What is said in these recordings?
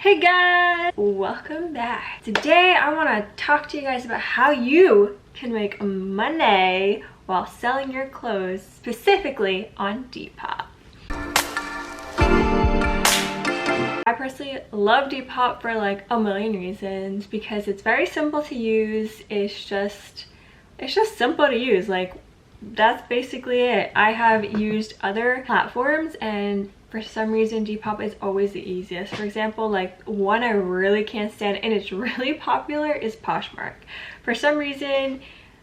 Hey guys, welcome back. Today I want to talk to you guys about how you can make money while selling your clothes, specifically on Depop. I personally love Depop for like a million reasons because it's very simple to use. It's just simple to use. Like, that's basically it. I have used other platforms and for some reason Depop is always the easiest. For example, like one I really can't stand and it's really popular is Poshmark. For some reason,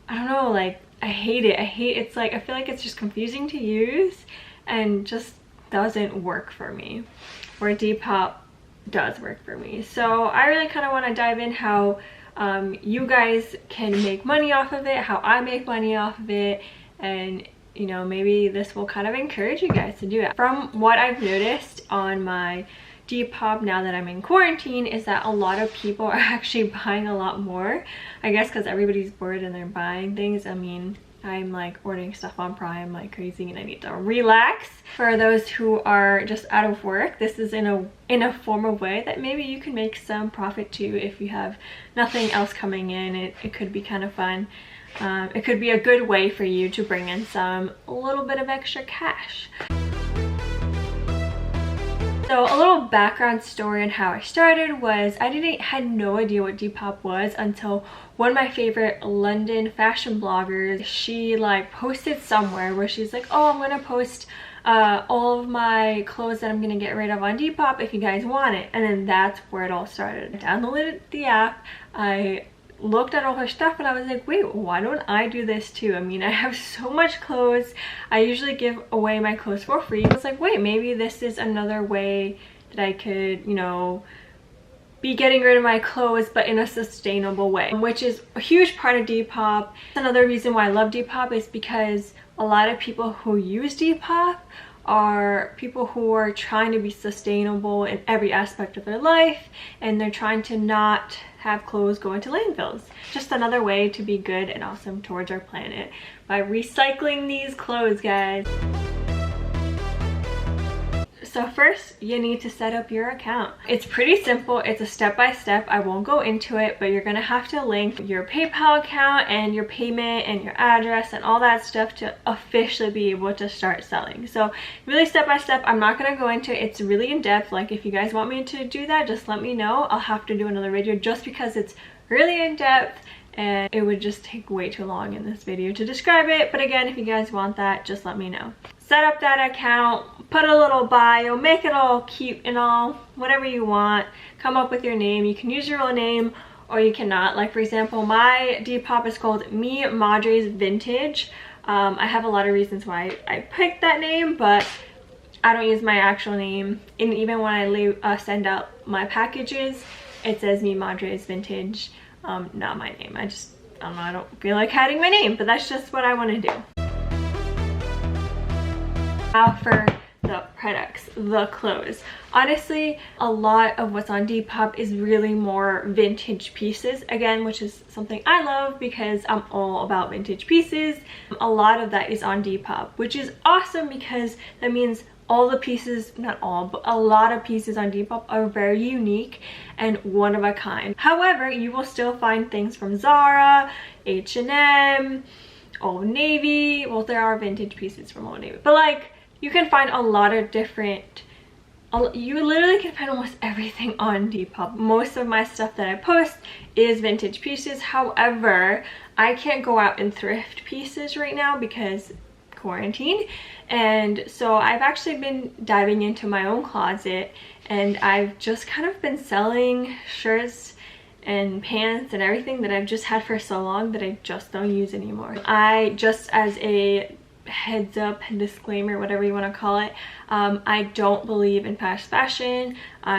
I don't know, like I hate it. It's like, I feel like it's just confusing to use and just doesn't work for me, where Depop does work for me. So I really kind of want to dive in how you guys can make money off of it, how I make money off of it, and you know, maybe this will kind of encourage you guys to do it. From what I've noticed on my Depop now that I'm in quarantine is that a lot of people are actually buying a lot more. I guess because everybody's bored and they're buying things. I mean, I'm like ordering stuff on Prime like crazy and I need to relax. For those who are just out of work, this is in a form of way that maybe you can make some profit too if you have nothing else coming in. It could be kind of fun. It could be a good way for you to bring in a little bit of extra cash. So a little background story on how I started was I had no idea what Depop was until one of my favorite London fashion bloggers, she like posted somewhere where she's like, oh, I'm gonna post all of my clothes that I'm gonna get rid of on Depop if you guys want it. And then that's where it all started. I downloaded the app, I looked at all her stuff and I was like, wait, why don't I do this too? I mean, I have so much clothes. I usually give away my clothes for free. I was like, wait, maybe this is another way that I could, you know, be getting rid of my clothes but in a sustainable way, which is a huge part of Depop. Another reason why I love Depop is because a lot of people who use Depop are people who are trying to be sustainable in every aspect of their life, and they're trying to not have clothes go into landfills. Just another way to be good and awesome towards our planet by recycling these clothes, guys. So first, you need to set up your account. It's pretty simple. It's a step-by-step. I won't go into it, but you're gonna have to link your PayPal account and your payment and your address and all that stuff to officially be able to start selling. So really step-by-step, I'm not gonna go into it. It's really in-depth. Like, if you guys want me to do that, just let me know. I'll have to do another video just because it's really in-depth and it would just take way too long in this video to describe it. But again, if you guys want that, just let me know. Set up that account, put a little bio, make it all cute and all, whatever you want. Come up with your name. You can use your own name or you cannot. Like, for example, my Depop is called Me Madre's Vintage. I have a lot of reasons why I picked that name, but I don't use my actual name. And even when I send out my packages, it says Me Madre's Vintage, not my name. I don't know, I don't feel like hiding my name, but that's just what I want to do. Now for the products, the clothes. Honestly, a lot of what's on Depop is really more vintage pieces, again, which is something I love because I'm all about vintage pieces. A lot of that is on Depop, which is awesome because that means all the pieces, not all, but a lot of pieces on Depop are very unique and one of a kind. However, you will still find things from Zara, H&M, Old Navy. Well, there are vintage pieces from Old Navy, but like, you can find a lot of different, you literally can find almost everything on Depop. Most of my stuff that I post is vintage pieces. However, I can't go out and thrift pieces right now because quarantine. And so I've actually been diving into my own closet and I've just kind of been selling shirts and pants and everything that I've just had for so long that I just don't use anymore. I just, as a heads up, disclaimer, whatever you want to call it, I don't believe in fast fashion.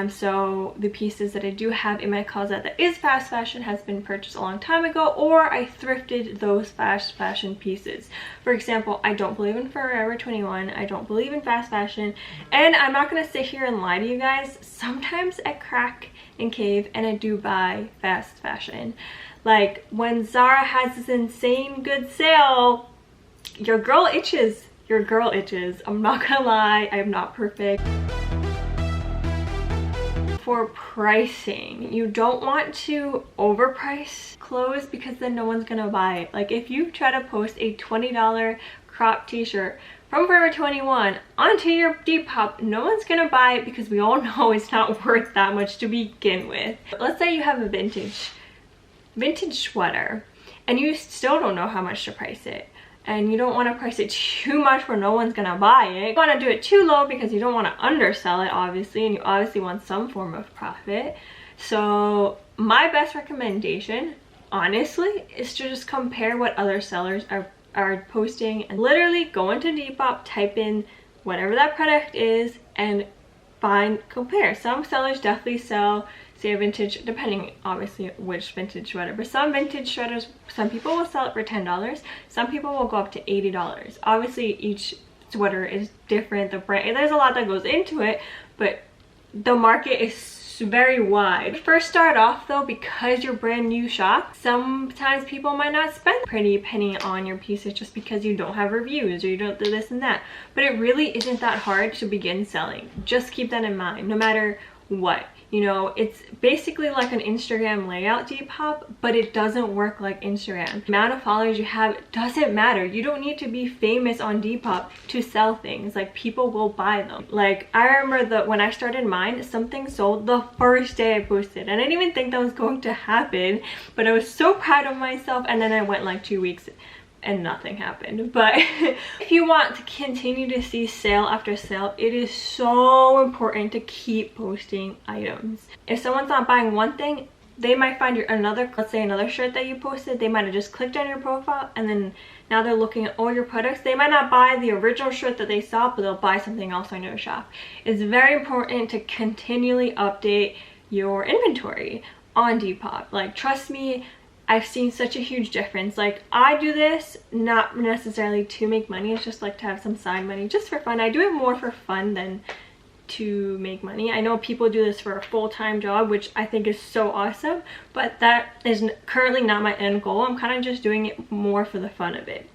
So the pieces that I do have in my closet that is fast fashion has been purchased a long time ago, or I thrifted those fast fashion pieces. For example, I don't believe in Forever 21. I don't believe in fast fashion, and I'm not gonna sit here and lie to you guys. Sometimes I crack and cave and I do buy fast fashion. Like when Zara has this insane good sale, your girl itches. Your girl itches. I'm not gonna lie, I am not perfect. for pricing. You don't want to overprice clothes because then no one's gonna buy it. Like if you try to post a $20 crop t-shirt from Forever 21 onto your Depop, no one's gonna buy it because we all know it's not worth that much to begin with. But let's say you have a vintage sweater and you still don't know how much to price it, and you don't want to price it too much where no one's gonna buy it. You want to do it too low because you don't want to undersell it, obviously, and you obviously want some form of profit. So my best recommendation, honestly, is to just compare what other sellers are posting and literally go into Depop, type in whatever that product is, and compare. Some sellers definitely sell, say, a vintage, depending obviously which vintage sweater, but some vintage sweaters, some people will sell it for $10, some people will go up to $80. Obviously each sweater is different, the brand, there's a lot that goes into it, but the market is very wide. First start off though, because you're brand new shop, sometimes people might not spend a pretty penny on your pieces just because you don't have reviews or you don't do this and that, but it really isn't that hard to begin selling. Just keep that in mind, no matter what. You know, it's basically like an Instagram layout Depop, but it doesn't work like Instagram. The amount of followers you have doesn't matter. You don't need to be famous on Depop to sell things. Like, people will buy them. Like, I remember that when I started mine, something sold the first day I posted. I didn't even think that was going to happen, but I was so proud of myself, and then I went like 2 weeks and nothing happened. But if you want to continue to see sale after sale, it is so important to keep posting items. If someone's not buying one thing, they might find let's say another shirt that you posted, they might have just clicked on your profile and then now they're looking at all your products. They might not buy the original shirt that they saw, but they'll buy something else on your shop. It's very important to continually update your inventory on Depop. Like, trust me, I've seen such a huge difference. Like, I do this not necessarily to make money, it's just like to have some side money just for fun. I do it more for fun than to make money. I know people do this for a full-time job, which I think is so awesome, but that is currently not my end goal. I'm kind of just doing it more for the fun of it.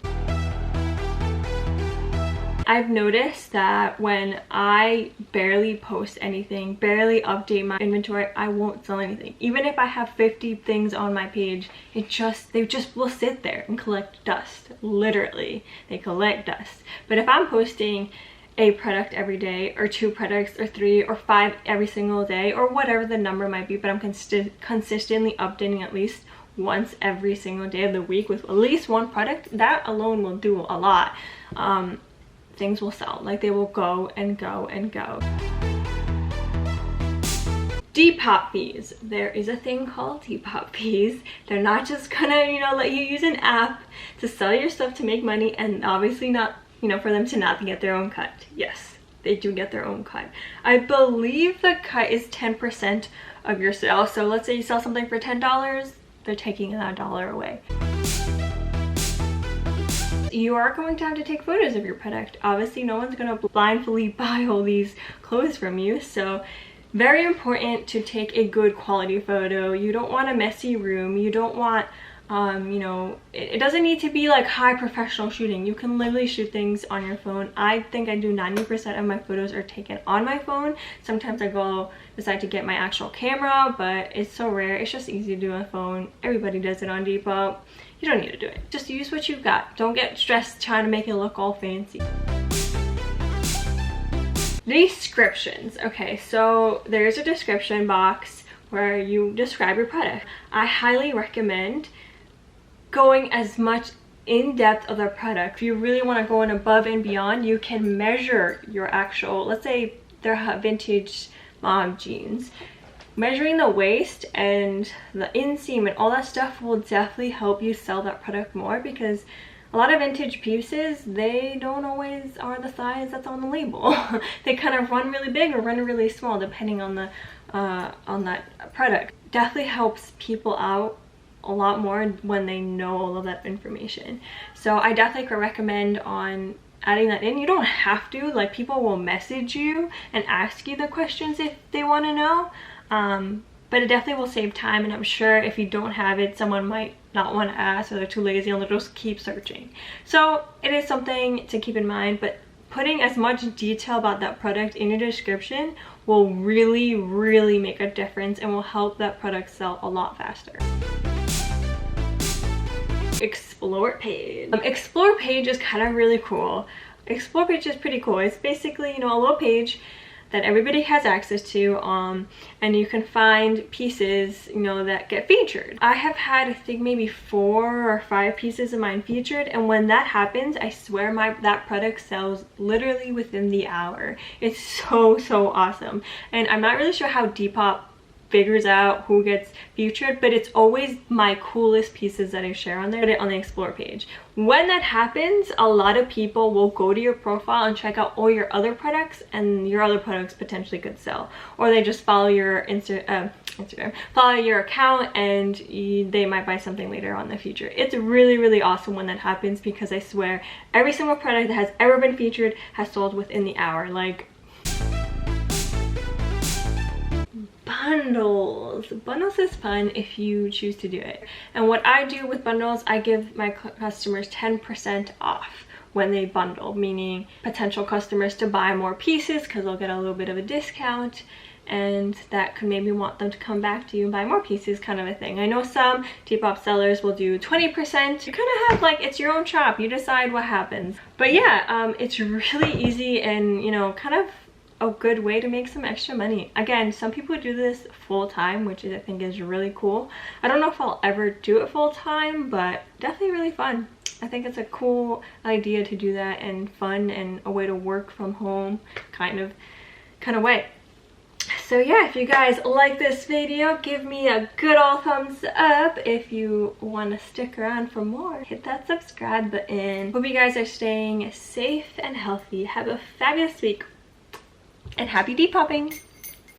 I've noticed that when I barely post anything, barely update my inventory, I won't sell anything. Even if I have 50 things on my page, they just will sit there and collect dust. Literally, they collect dust. But if I'm posting a product every day, or 2 products, or 3 or 5 every single day, or whatever the number might be, but I'm consistently updating at least once every single day of the week with at least one product, that alone will do a lot. Things will sell. Like, they will go and go and go. Depop fees. There is a thing called Depop fees. They're not just gonna, you know, let you use an app to sell your stuff to make money, and obviously not, you know, for them to not get their own cut. Yes, they do get their own cut. I believe the cut is 10% of your sale. So let's say you sell something for $10, they're taking that $1 away. You are going to have to take photos of your product. Obviously, no one's going to blindly buy all these clothes from you, so very important to take a good quality photo. You don't want a messy room. You don't want you know, it doesn't need to be like high professional shooting. You can literally shoot things on your phone. I think I do 90% of my photos are taken on my phone. Sometimes I decide to get my actual camera, but it's so rare. It's just easy to do on a phone. Everybody does it on Depop. You don't need to do it. Just use what you've got. Don't get stressed trying to make it look all fancy. Descriptions. Okay, so there's a description box where you describe your product. I highly recommend going as much in depth of the product. If you really want to go in above and beyond, you can measure your actual, let's say they're vintage mom jeans. Measuring the waist and the inseam and all that stuff will definitely help you sell that product more, because a lot of vintage pieces, they don't always are the size that's on the label. They kind of run really big or run really small depending on the on that product. Definitely helps people out a lot more when they know all of that information. So I definitely could recommend on adding that in. You don't have to, like, people will message you and ask you the questions if they want to know, but it definitely will save time, and I'm sure if you don't have it, someone might not want to ask, or they're too lazy and they'll just keep searching. So it is something to keep in mind, but putting as much detail about that product in your description will really make a difference and will help that product sell a lot faster. Explore page. Explore page is kind of really cool. Explore page is pretty cool. It's basically, you know, a little page that everybody has access to, and you can find pieces, you know, that get featured. I have had, I think, maybe 4 or 5 pieces of mine featured, and when that happens, I swear that product sells literally within the hour. It's so awesome. And I'm not really sure how Depop figures out who gets featured, but it's always my coolest pieces that I share on there, put it on the explore page. When that happens, a lot of people will go to your profile and check out all your other products, and your other products potentially could sell, or they just follow your Instagram, follow your account, and they might buy something later on in the future. It's really awesome when that happens, because I swear every single product that has ever been featured has sold within the hour. Like, bundles is fun if you choose to do it. And what I do with bundles, I give my customers 10% off when they bundle, meaning potential customers to buy more pieces because they'll get a little bit of a discount, and that could maybe want them to come back to you and buy more pieces, kind of a thing. I know some Depop sellers will do 20%. You kind of have, like, it's your own shop, you decide what happens. But yeah, it's really easy and, you know, kind of a good way to make some extra money. Again, some people do this full-time, which I think is really cool. I don't know if I'll ever do it full-time, but definitely really fun. I think it's a cool idea to do that, and fun, and a way to work from home kind of way. So yeah, if you guys like this video, give me a good old thumbs up. If you want to stick around for more, hit that subscribe button. Hope you guys are staying safe and healthy. Have a fabulous week, and happy depopping!